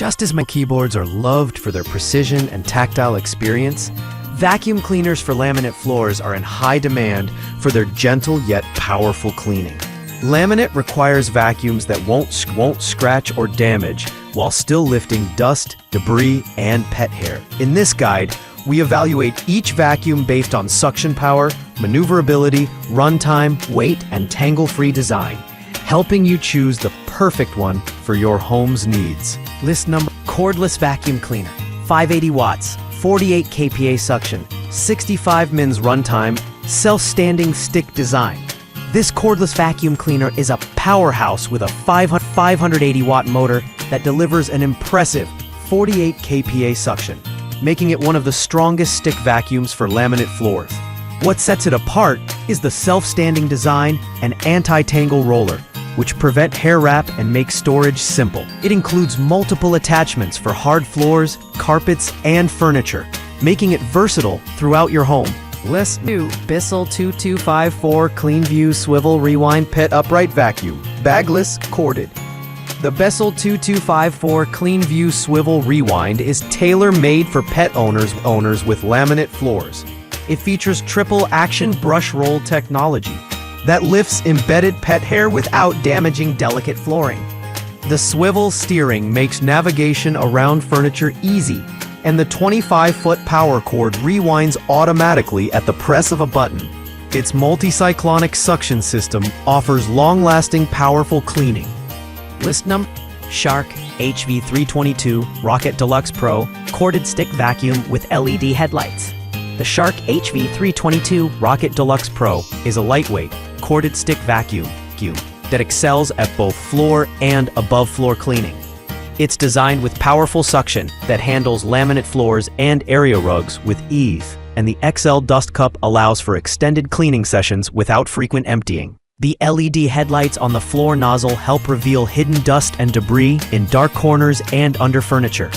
Just as my keyboards are loved for their precision and tactile experience, vacuum cleaners for laminate floors are in high demand for their gentle yet powerful cleaning. Laminate requires vacuums that won't scratch or damage while still lifting dust, debris, and pet hair. In this guide, we evaluate each vacuum based on suction power, maneuverability, runtime, weight, and tangle-free design, helping you choose the perfect one for your home's needs. List number: Cordless vacuum cleaner, 580 watts, 48 kPa suction, 65 mins runtime, self-standing stick design. This cordless vacuum cleaner is a powerhouse with a 580 watt motor that delivers an impressive 48 kPa suction, making it one of the strongest stick vacuums for laminate floors. What sets it apart is the self-standing design and anti-tangle roller, which prevent hair wrap and make storage simple. It includes multiple attachments for hard floors, carpets, and furniture, making it versatile throughout your home. List 2. Bissell 2254 cleanview swivel rewind pet upright vacuum, bagless, corded. The Bissell 2254 cleanview swivel rewind is tailor-made for pet owners with laminate floors. It features triple action brush roll technology that lifts embedded pet hair without damaging delicate flooring. The swivel steering makes navigation around furniture easy, and the 25-foot power cord rewinds automatically at the press of a button. Its multi-cyclonic suction system offers long-lasting, powerful cleaning. List number: Shark HV322 Rocket Deluxe Pro corded stick vacuum with LED headlights. The Shark HV322 Rocket Deluxe Pro is a lightweight, corded stick vacuum that excels at both floor and above-floor cleaning. It's designed with powerful suction that handles laminate floors and area rugs with ease, and the XL dust cup allows for extended cleaning sessions without frequent emptying. The LED headlights on the floor nozzle help reveal hidden dust and debris in dark corners and under furniture.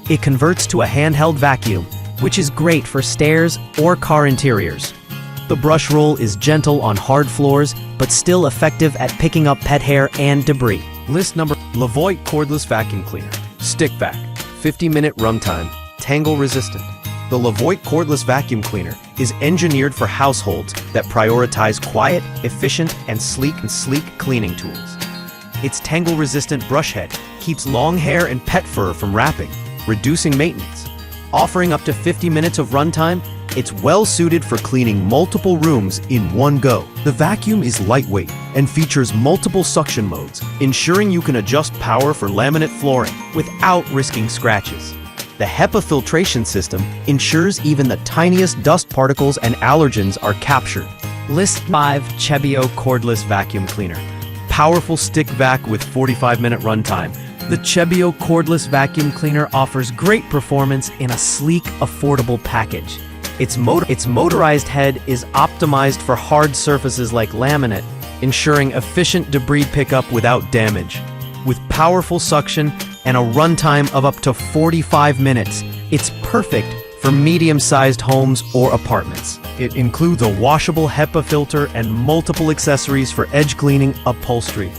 It converts to a handheld vacuum, which is great for stairs or car interiors. The brush roll is gentle on hard floors, but still effective at picking up pet hair and debris. List number: Levoit cordless vacuum cleaner, stick vac, 50-minute runtime, tangle resistant. The Levoit cordless vacuum cleaner is engineered for households that prioritize quiet, efficient, and sleek cleaning tools. Its tangle-resistant brush head keeps long hair and pet fur from wrapping, reducing maintenance. Offering up to 50 minutes of runtime, it's well-suited for cleaning multiple rooms in one go. The vacuum is lightweight and features multiple suction modes, ensuring you can adjust power for laminate flooring without risking scratches. The HEPA filtration system ensures even the tiniest dust particles and allergens are captured. List 5. Chebio cordless vacuum cleaner, powerful stick vac with 45-minute runtime. The Chebio cordless vacuum cleaner offers great performance in a sleek, affordable package. Its motorized head is optimized for hard surfaces like laminate, ensuring efficient debris pickup without damage. With powerful suction and a runtime of up to 45 minutes, it's perfect for medium-sized homes or apartments. It includes a washable HEPA filter and multiple accessories for edge cleaning, upholstery,